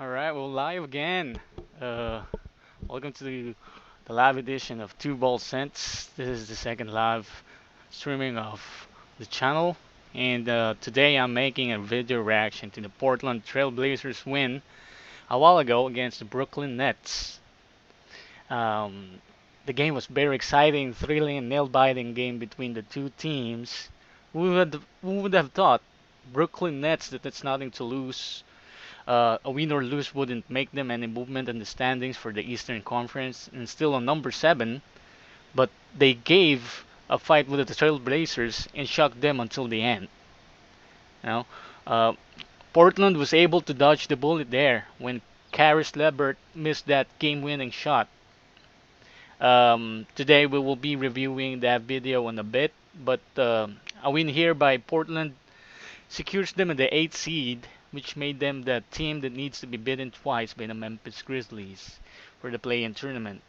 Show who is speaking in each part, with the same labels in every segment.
Speaker 1: Alright, we're live again. Uh, Welcome to the live edition of Two Ball Cents. This is the second live streaming of the channel, and today I'm making a video reaction to the Portland Trail Blazers win a while ago against the Brooklyn Nets. Um, the game was very exciting, thrilling, and nail-biting game between the two teams. Who would have thought Brooklyn Nets that it's nothing to lose a win or lose wouldn't make them any movement in the standings for the Eastern Conference and still on number 7, but they gave a fight with the Trailblazers and shocked them until the end. You know, uh, Portland was able to dodge the bullet there when Caris Levert missed that game-winning shot. Today we will be reviewing that video in a bit, but a win here by Portland secures them in the 8th seed, which made them the team that needs to be beaten twice by the Memphis Grizzlies for the play-in tournament.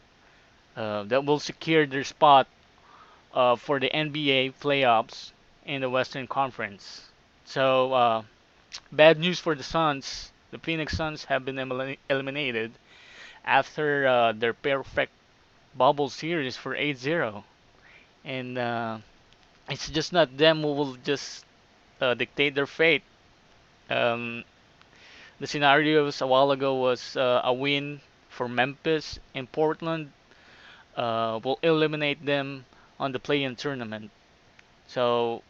Speaker 1: That will secure their spot for the NBA playoffs in the Western Conference. So, bad news for the Suns. The Phoenix Suns have been eliminated after their perfect bubble series for 8-0. And it's just not them who will just dictate their fate. Um, the scenarios a while ago was a win for Memphis, and Portland will eliminate them on the play-in tournament. So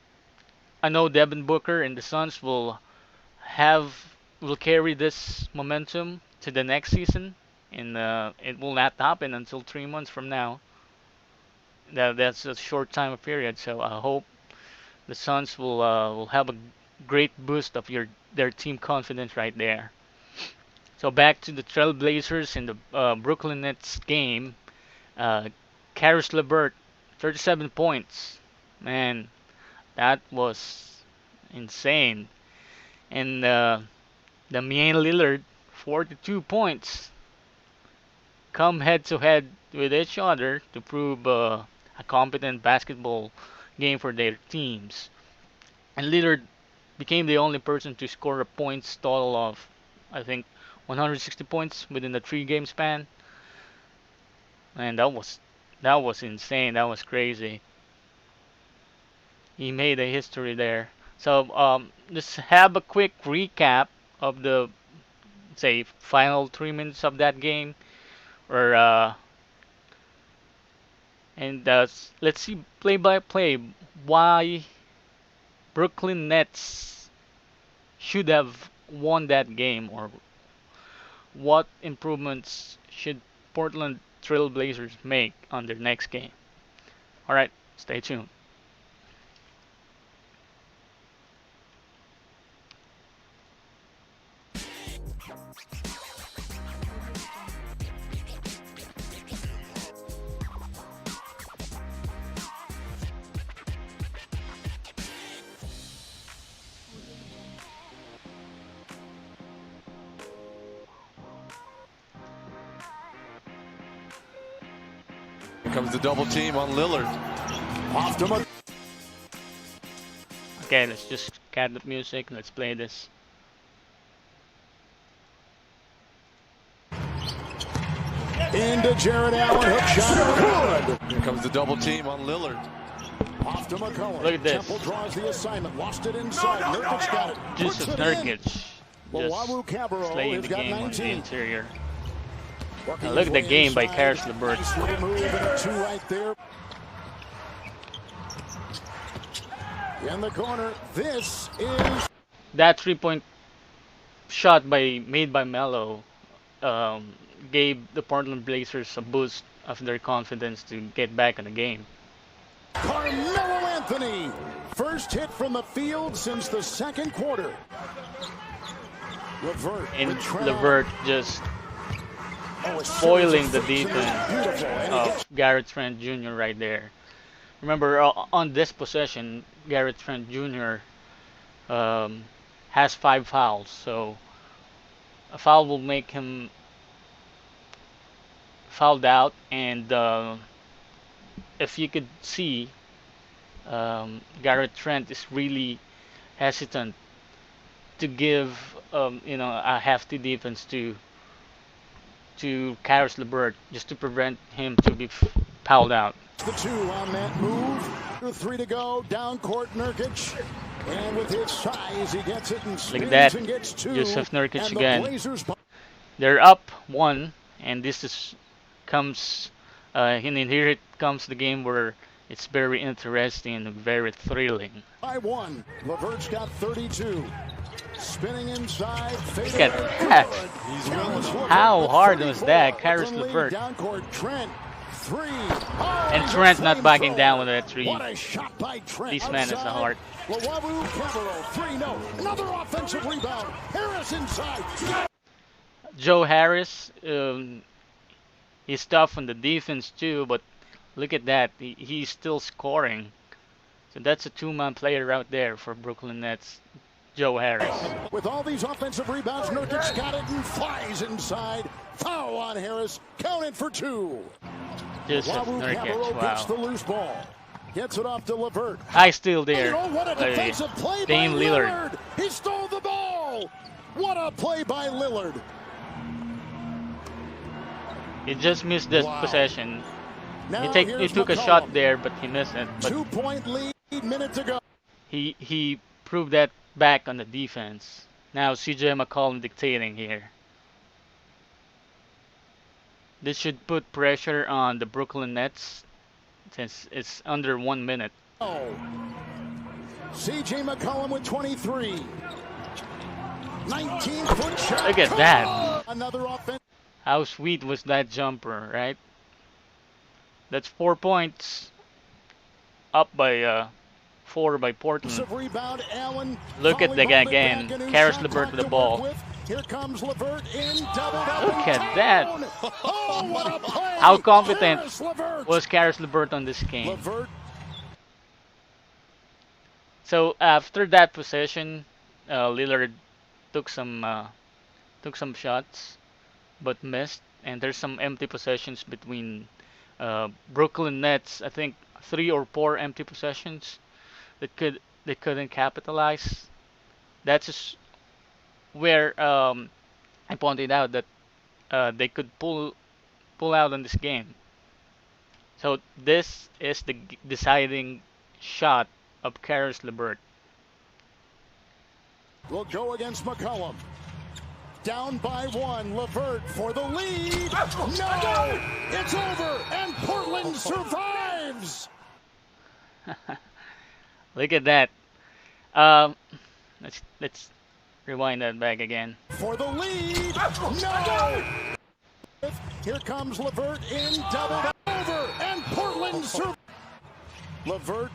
Speaker 1: I know Devin Booker and the Suns will carry this momentum to the next season, and it will not happen until 3 months from now. That's a short time period, so I hope the Suns will have a great boost of their team confidence right there. So back to the Trailblazers in the Brooklyn Nets game. Uh, Caris Levert, 37 points. Man, that was insane. And Damian Lillard, 42 points. Come head to head with each other to prove a competent basketball game for their teams. And Lillard became the only person to score a points total of, I think, 160 points within the 3 game span. And that was insane. That was crazy. He made a history there. So just have a quick recap of the say final 3 minutes of that game, or and let's see play by play why Brooklyn Nets should have won that game, or what improvements should Portland Trailblazers make on their next game. All right, stay tuned.
Speaker 2: Here comes the double team on Lillard. Off to Mc-
Speaker 1: Okay, let's just cut the music. Let's play this.
Speaker 3: Into Jarrett Allen, hook shot, good.
Speaker 2: Here comes the double team on Lillard.
Speaker 3: Off to McCollum.
Speaker 1: Look at this.
Speaker 3: Temple draws the assignment, lost it inside. Nurkic got it.
Speaker 1: Jusuf
Speaker 3: Puts it in.
Speaker 1: Nurkic just
Speaker 3: Luwalou-Cabarrot
Speaker 1: slaying
Speaker 3: has
Speaker 1: the
Speaker 3: got
Speaker 1: game on the
Speaker 3: 19.
Speaker 1: interior.
Speaker 3: Working
Speaker 1: Now look
Speaker 3: his
Speaker 1: at the
Speaker 3: way
Speaker 1: game by
Speaker 3: inside.
Speaker 1: Caris Levert.
Speaker 3: Nice little move and a 2 right there. In the corner, this is
Speaker 1: That 3-point shot made by Melo gave the Portland Blazers a boost of their confidence to get back in the game.
Speaker 3: Carmelo Anthony. First hit from the field since the second quarter. Levert
Speaker 1: And
Speaker 3: with Trent.
Speaker 1: Levert just
Speaker 3: Oh, a series
Speaker 1: spoiling
Speaker 3: of
Speaker 1: the
Speaker 3: fakes, and it's
Speaker 1: defense
Speaker 3: beautiful. And he
Speaker 1: of
Speaker 3: gets
Speaker 1: Garrett Trent Jr. right there. Remember, on this possession, Garrett Trent Jr. Has 5 fouls, so a foul will make him fouled out. And if you could see, Garrett Trent is really hesitant to give a hefty defense to Caris Levert just to prevent him to be fouled out.
Speaker 3: The 2 on that move. 3 to go. Down court, Nurkic. And with his size, he gets it and
Speaker 1: Like that,
Speaker 3: spins and gets 2.
Speaker 1: Jusuf Nurkic
Speaker 3: And the
Speaker 1: again.
Speaker 3: Blazers.
Speaker 1: They're up 1, and this comes and here it comes the game where it's very interesting and very thrilling.
Speaker 3: By 1. Levert's got 32. Spinning inside.
Speaker 1: Look at that.
Speaker 2: He's willing.
Speaker 1: How hard was that, Caris Levert?
Speaker 3: Down court, Trent. 3.
Speaker 1: And Trent not backing down with that 3.
Speaker 3: What a shot by Trent.
Speaker 1: This man is a heart.
Speaker 3: Luwalou-Cabarrot, 3, no. Another offensive rebound. Harris inside.
Speaker 1: Joe Harris, he's tough on the defense too, but look at that. He's still scoring. So that's a 2-man player out there for Brooklyn Nets. Joe Harris.
Speaker 3: With all these offensive rebounds, Nurkic got it and flies inside. Foul on Harris. Counted for 2.
Speaker 1: Jusuf Nurkic,
Speaker 3: Luwalou-Cabarrot gets the
Speaker 1: wow.
Speaker 3: loose ball. Gets it off to Levert.
Speaker 1: High steal there.
Speaker 3: Oh, what a defensive play
Speaker 1: Dame
Speaker 3: by
Speaker 1: Lillard.
Speaker 3: He stole the ball. What a play by Lillard.
Speaker 1: He just missed this
Speaker 3: Wow.
Speaker 1: possession.
Speaker 3: Now
Speaker 1: He
Speaker 3: here's
Speaker 1: took a
Speaker 3: McCollum.
Speaker 1: shot there, but he missed it. But
Speaker 3: 2-point lead, minute to go.
Speaker 1: he proved that back on the defense. Now CJ McCollum dictating here. This should put pressure on the Brooklyn Nets since it's under 1 minute.
Speaker 3: Oh. CJ McCollum with 23. 19-foot shot.
Speaker 1: Look at that.
Speaker 3: Another offense.
Speaker 1: How sweet was that jumper, right? That's 4 points. Up by 4 by Portland.
Speaker 3: Rebound, Allen.
Speaker 1: Look at the guy again. Caris Levert with the ball.
Speaker 3: Here comes Levert in double.
Speaker 1: Look at that.
Speaker 3: Oh, what a play.
Speaker 1: How competent
Speaker 3: Caris Levert.
Speaker 1: was Caris Levert on this game?
Speaker 3: Levert.
Speaker 1: So after that possession, Lillard took some shots, but missed. And there's some empty possessions between Brooklyn Nets. I think 3 or 4 empty possessions that couldn't capitalize. That's just where I pointed out that they could pull out on this game. So this is the deciding shot of Caris Levert.
Speaker 3: Will go against McCollum. Down by 1, Levert for the lead. No, it's over, and Portland survives.
Speaker 1: Look at that. Let's rewind that back again.
Speaker 3: For the lead. No. Here comes Levert in double. Over, and Portland survives. Levert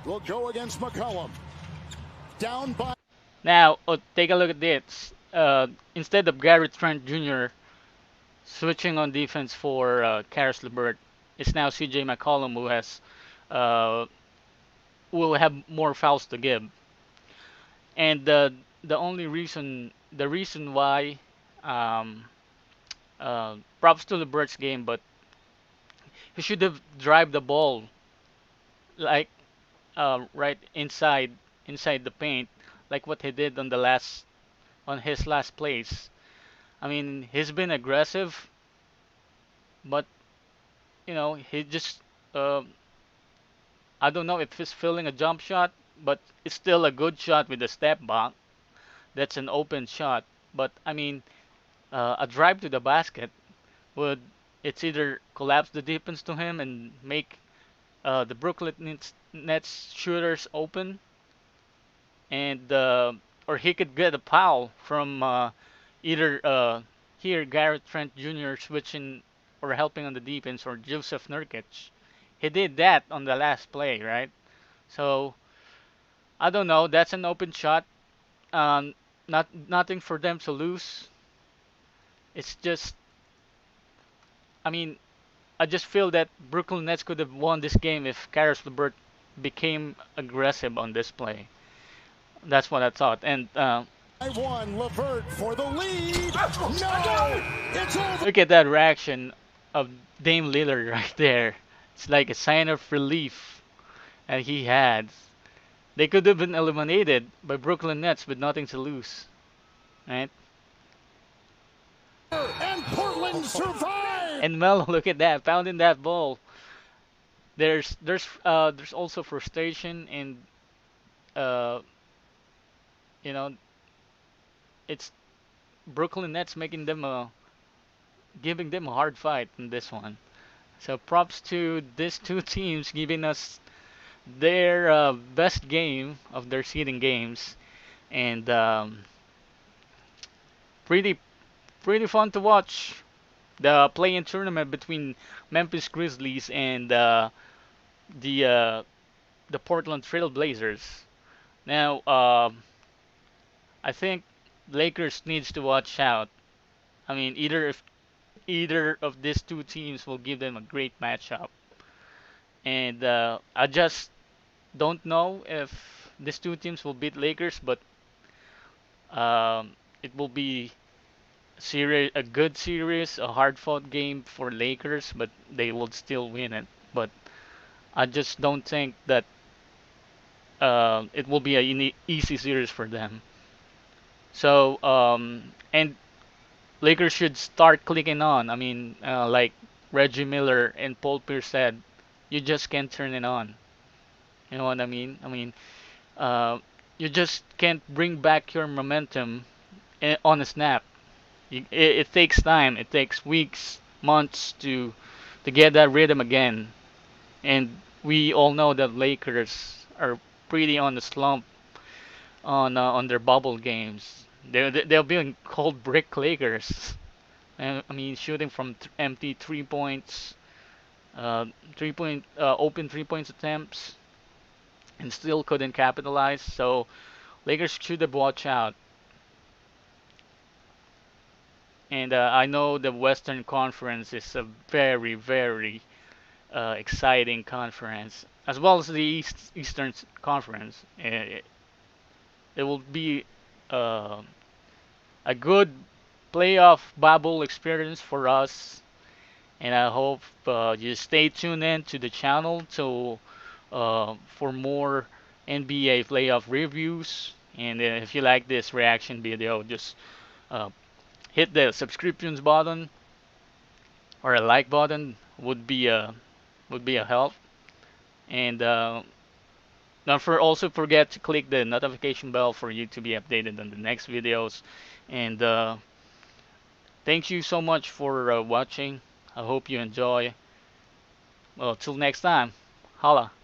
Speaker 3: will go against McCollum. Down by.
Speaker 1: Now, take a look at this. Instead of Trent Jr. switching on defense for Caris Levert, it's now CJ McCollum who has will have more fouls to give. And the reason why, props to Levert's game, but he should have drive the ball like right inside the paint, like what he did on his last plays. I mean, he's been aggressive, but he just I don't know if he's feeling a jump shot, but it's still a good shot with a step back. That's an open shot, but I mean, a drive to the basket it's either collapse the defense to him and make the Brooklyn Nets shooters open, and or he could get a foul from either here Trent Jr. switching or helping on the defense, or Jusuf Nurkic. He did that on the last play, right? So I don't know. That's an open shot. Nothing for them to lose. It's just, I mean, I just feel that Brooklyn Nets could have won this game if Caris Levert became aggressive on this play. That's what I thought. And
Speaker 3: Levert for the lead. No, it's over.
Speaker 1: look at that reaction of Dame Lillard right there. It's like a sign of relief that he had. They could have been eliminated by Brooklyn Nets with nothing to lose, right?
Speaker 3: And Portland survive.
Speaker 1: And Melo, look at that, pounding that ball. There's also frustration and uh you know it's Brooklyn Nets making them giving them a hard fight in this one. So props to these two teams giving us their best game of their seeding games, and pretty pretty fun to watch the play-in tournament between Memphis Grizzlies and the uh, the Portland Trail Blazers. Now, I think Lakers needs to watch out. I mean, either of these two teams will give them a great matchup, and I just don't know if these two teams will beat Lakers, but it will be a good series, a hard-fought game for Lakers, but they will still win it. But I just don't think that it will be a easy series for them. So and Lakers should start clicking on. I mean, like Reggie Miller and Paul Pierce said, you just can't turn it on. You know what I mean? I mean, uh, you just can't bring back your momentum on a snap. It takes time. It takes weeks, months to get that rhythm again. And we all know that Lakers are pretty on the slump on their bubble games. They're being called brick Lakers. And I mean, shooting from empty 3 points, 3 point open 3 points attempts, and still couldn't capitalize. So Lakers should have watched out. And I know the Western Conference is a very exciting conference, as well as the Eastern Conference. It will be uh, a good playoff bubble experience for us, and I hope you stay tuned in to the channel to for more NBA playoff reviews. And if you like this reaction video, just uh, hit the subscriptions button or a like button would be a help. And don't also forget to click the notification bell for you to be updated on the next videos. And thank you so much for watching. I hope you enjoy. Well, till next time, holla.